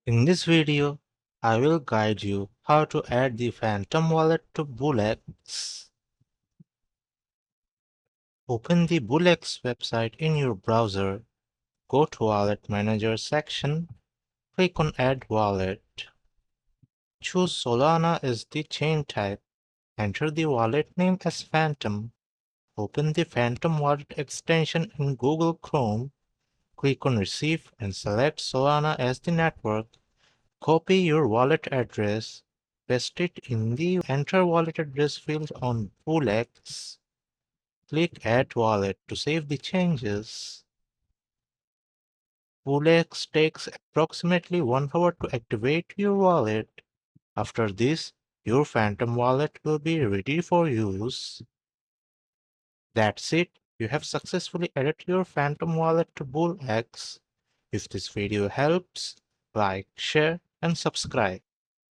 In this video, I will guide you how to add the Phantom wallet to Bullx. Open the Bullx website in your browser, go to Wallet Manager section, click on Add Wallet. Choose Solana as the chain type, enter the wallet name as Phantom. Open the Phantom wallet extension in Google Chrome, click on Receive and select Solana as the network. Copy your wallet address, paste it in the Enter Wallet Address field on Bullx. Click Add Wallet to save the changes. Bullx takes approximately 1 hour to activate your wallet. After this, your Phantom wallet will be ready for use. That's it. You have successfully added your Phantom wallet to Bullx. If this video helps, like, share, and subscribe.